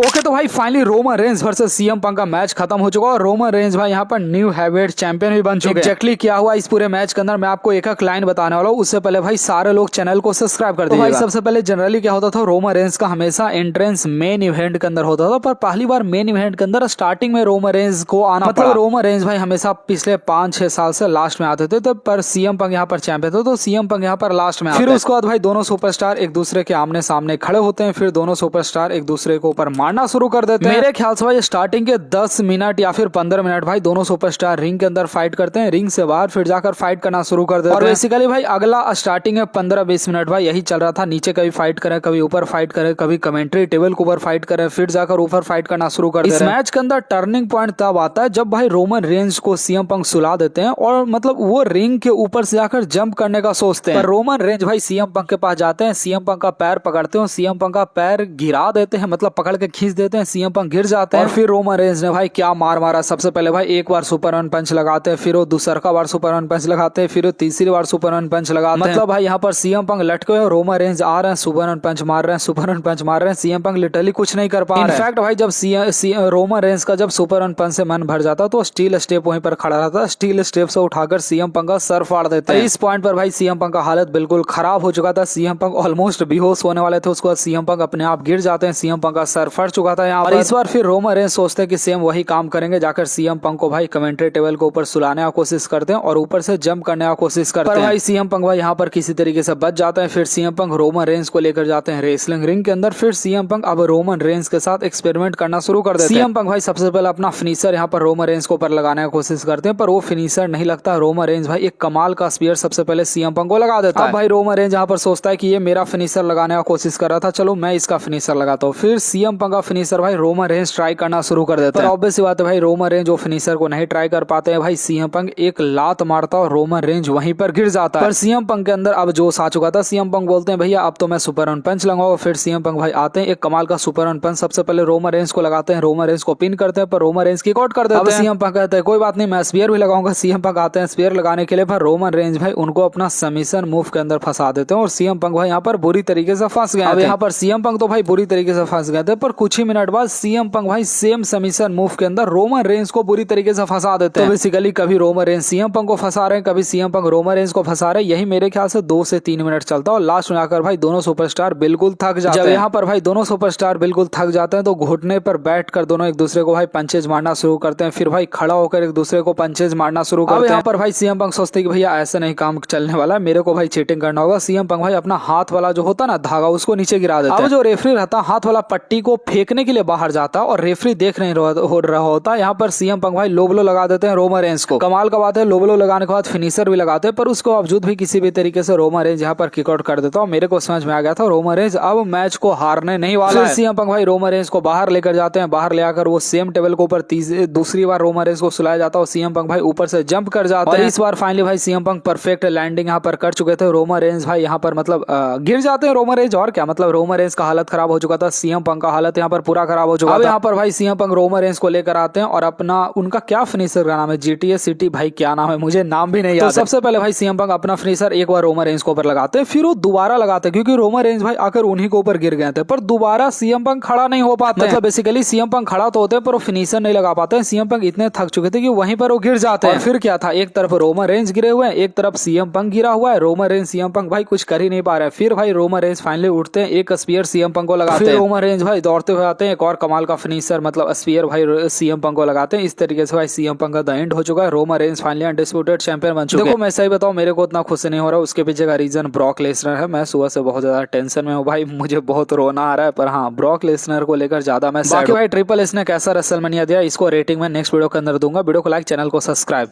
Okay तो भाई finally Roman Reigns versus CM Punk का मैच खत्म हो चुका और रोमन रेंज भाई यहाँ पर न्यू हैवीवेट चैंपियन भी बन चुके हैं। एक्जैक्टली क्या हुआ इस पूरे मैच के अंदर मैं आपको एक एक लाइन बताने वाला हूँ। उससे पहले भाई सारे लोग चैनल को सब्सक्राइब कर दीजिएगा। तो भाई सबसे पहले जनरली क्या होता था, रोमन रेंज का हमेशा एंट्रेंस मेन इवेंट के अंदर होता था, पर पहली बार मेन इवेंट के अंदर स्टार्टिंग में रोमन रेंज को आना मतलब रोमन रेंज भाई हमेशा पिछले 5-6 साल से लास्ट में आते थे, तो पर सीएम पंक यहाँ पर चैंपियन थे तो सीएम पंक यहाँ पर लास्ट में। फिर उसके बाद भाई दोनों सुपरस्टार एक दूसरे के आमने सामने खड़े होते हैं, फिर दोनों सुपरस्टार एक दूसरे को ऊपर मारना शुरू कर देते हैं। मेरे ख्याल से भाई स्टार्टिंग के 10 मिनट या फिर 15 मिनट भाई दोनों सुपरस्टार रिंग के अंदर फाइट करते हैं, रिंग से बाहर फिर जाकर फाइट करना शुरू कर देते हैं। और बेसिकली भाई अगला स्टार्टिंग में 15-20 मिनट भाई यही चल रहा था, नीचे कभी फाइट करे, कभी ऊपर फाइट करे, कभी कमेंट्री टेबल के ऊपर फाइट करे, फिर जाकर ऊपर फाइट करना शुरू कर देते हैं। इस मैच के अंदर टर्निंग पॉइंट तब आता है जब भाई रोमन रेंज को सीएम पंक सुला देते हैं और मतलब वो रिंग के ऊपर से जाकर जंप करने का सोचते हैं, पर रोमन रेंज भाई सीएम पंक के पास जाते हैं, सीएम पंक का पैर पकड़ते हैं, सीएम पंक का पैर गिरा देते हैं, मतलब पकड़ के खींच देते हैं, सीएम पंक गिर जाते हैं। फिर रोमन रेंज ने भाई क्या मार मारा, सबसे पहले भाई एक बार सुपर वन पंच लगाते हैं, फिर वो दूसरा बार सुपर वन पंच लगाते हैं, फिर वो तीसरी बार सुपर वन पंच लगाते हैं। मतलब भाई यहाँ पर सीएम पंक लटके हुए, रोमन रेंज आ रहे हैं, सुपर वन पंच मार रहे हैं, सुपर वन पंच मार रहे हैं, सीएम पंक लिटरली कुछ नहीं कर पा रहे हैं। इनफैक्ट भाई जब रोमन रेंज का जब सुपर वन पंच से मन भर जाता तो स्टील स्टेप वहीं पर खड़ा रहता, स्टील स्टेप से उठाकर सीएम पंक का सर फाड़ देते हैं। इस पॉइंट पर भाई सीएम पंक का हालत बिल्कुल खराब हो चुका था, सीएम पंक ऑलमोस्ट बेहोश होने वाले थे, उसके बाद सीएम पंक अपने आप गिर जाते हैं, सीएम पंक का सर फट चुका था यहाँ पर। इस बार फिर रोमन रेंज सोचते हैं कि सेम वही काम करेंगे, जाकर सीएम पंक को भाई कमेंट्री टेबल के ऊपर सुलाने का कोशिश करते हैं और ऊपर से जंप करने का कोशिश करते हैं, पर भाई सीएम पंक भाई यहाँ पर किसी तरीके से बच जाते हैं। फिर सीएम पंक रोमन रेंज को लेकर जाते हैं रेसलिंग रिंग के अंदर, फिर सीएम पंक अब रोमन रेंज के साथ एक्सपेरिमेंट करना शुरू कर देते हैं। सीएम पंक भाई सबसे पहले अपना फिनिशर यहाँ पर रोमन रेंज को ऊपर लगाने की कोशिश करते हैं, पर वो फिनिशर नहीं लगता। रोमन रेंज भाई एक कमाल का स्पीयर सबसे पहले सीएम पंक को लगा देता है। भाई रोमन रेंज यहाँ पर सोचता है कि ये मेरा फिनिशर लगाने का कोशिश कर रहा था, चलो मैं इसका फिनिशर लगाता हूँ। फिर सीएम पंक का फिनिशर भाई रोमन रेंज ट्राई करना शुरू कर देता है, पर ऑब्वियस बात है भाई रोमन रेंज वो फिनिशर को नहीं ट्राई कर पाते हैं। भाई सीएम पंक एक लात मारता और रोमन रेंज वहीं पर गिर जाता है, पर सीएम पंक के अंदर अब जोश आ चुका था। सीएम पंक बोलते हैं भैया अब तो मैं सुपर वन पंच लगाऊंगा। फिर सीएम पंक भाई आते हैं, एक कमाल का सुपर वन पंच सबसे पहले रोमन रेंज को लगाते हैं, रोमन रेंज को पिन करते हैं, पर रोमन रेंज किक आउट कर देते हैं। सीएम पंक कहते हैं कोई बात नहीं मैं स्पीयर भी लगाऊंगा। सीएम पंक आते हैं स्पीयर लगाने के लिए, पर रोमन रेंज भाई उनको अपना सबमिशन मूव के अंदर फंसा देते हैं और सीएम पंक भाई यहाँ पर बुरी तरीके से फंस गए। अब यहाँ पर सीएम पंक तो भाई बुरी तरीके से फंस गए थे, पर कुछ ही मिनट बाद सीएम पंक भाई सेम सबमिशन मूव के अंदर रोमन रेंज को बुरी तरीके से फंसा देते हैं। तो बेसिकली कभी रोमन रेंज सीएम पंक को फंसा रहे हैं, कभी सीएम पंक रोमन रेंज को फंसा रहे हैं। यही मेरे ख्याल से 2 से 3 मिनट चलता है और लास्ट में आकर भाई दोनों सुपरस्टार बिल्कुल थक जाते हैं। जब यहाँ पर भाई दोनों सुपरस्टार बिल्कुल थक जाते हैं तो घुटने पर बैठकर दोनों एक दूसरे को भाई पंचेज मारना शुरू करते हैं, फिर भाई खड़ा होकर एक दूसरे को पंचेज मारना शुरू करते हैं। यहाँ पर भाई सीएम पंक सोचते हैं कि भैया ऐसे नहीं काम चलने वाला, मेरे को भाई चीटिंग करना होगा। सीएम पंक भाई अपना हाथ वाला जो होता ना धागा उसको नीचे गिरा देता है। अब जो रेफरी रहता हाथ वाला पट्टी को फेंकने के लिए बाहर जाता और रेफरी देख नहीं रहा होता, यहाँ पर सीएम पंक भाई लो ब्लो लगा देते हैं रोमन रेंज को। कमाल का बात है लो ब्लो लगाने के बाद फिनिशर भी लगाते हैं, पर उसके बावजूद भी किसी भी तरीके से रोमन रेंज यहाँ पर किक आउट कर देता है। मेरे को समझ में आ गया था रोमन रेंज अब मैच को हारने नहीं वाला है। सीएम पंक भाई रोमन रेंज को बाहर लेकर जाते हैं, बाहर ले आकर वो सेम टेबल के ऊपर दूसरी बार रोमन रेंज को सुलाया जाता है और सीएम पंक भाई ऊपर से जंप कर जाते हैं। इस बार फाइनली भाई सीएम पंक परफेक्ट लैंडिंग यहाँ पर कर चुके थे। रोमन रेंज भाई यहाँ पर मतलब गिर जाते हैं रोमन रेंज, और क्या मतलब रोमन रेंज का हालत खराब हो चुका था, सीएम पंक का हालत यहाँ पर पूरा खराब हो चुका था। यहाँ पर भाई सीएम पंक रोमन रेंज को लेकर आते हैं और अपना उनका क्या फिनिशर का नाम है, जीटीएस सिटी भाई क्या नाम है मुझे नाम भी नहीं याद। तो सबसे पहले भाई सीएम पंक अपना फिनिशर एक बार रोमन रेंज को ऊपर लगाते हैं, फिर वो दोबारा लगाते हैं क्योंकि रोमन रेंज भाई आकर उन्हीं के ऊपर गिर गए थे, पर दोबारा सीएम पंक खड़ा नहीं हो पाते। मतलब बेसिकली सीएम पंक खड़ा तो होते हैं पर वो फिनिशर नहीं लगा पाते। सीएम पंक इतने थक चुके थे कि वहीं पर वो गिर जाते हैं। फिर क्या था, एक तरफ रोमन रेंज गिरे हुए हैं, एक तरफ सीएम पंक गिरा हुआ है। रोमन रेंज सीएम पंक भाई कुछ कर ही नहीं पा रहे हैं। फिर भाई रोमन रेंज फाइनली उठते हैं, एक स्पीयर सीएम पंक को लगाते हैं। रोमन रेंज भाई दौड़ते हुए आते हैं, एक और कमाल का फिनिशर मतलब स्पीयर भाई सीएम पंक को लगाते हैं। इस तरीके से भाई सीएम पंक का द एंड हो चुका है, Roman Reigns finally undisputed champion बन चुके हैं। देखो मैं सही बताऊं मेरे को उतना खुश नहीं हो रहा, उसके पीछे का रीजन ब्रॉक लेसनर है। मैं सुबह से बहुत ज्यादा टेंशन में हूँ भाई, मुझे बहुत रोना आ रहा है, पर हाँ ब्रॉक लेसनर को लेकर ज्यादा मैं बाकी भाई ट्रिपल एस ने कैसा रेसलमेनिया दिया इसको रेटिंग में नेक्स्ट वीडियो के अंदर दूंगा। वीडियो को लाइक, चैनल को सब्सक्राइब।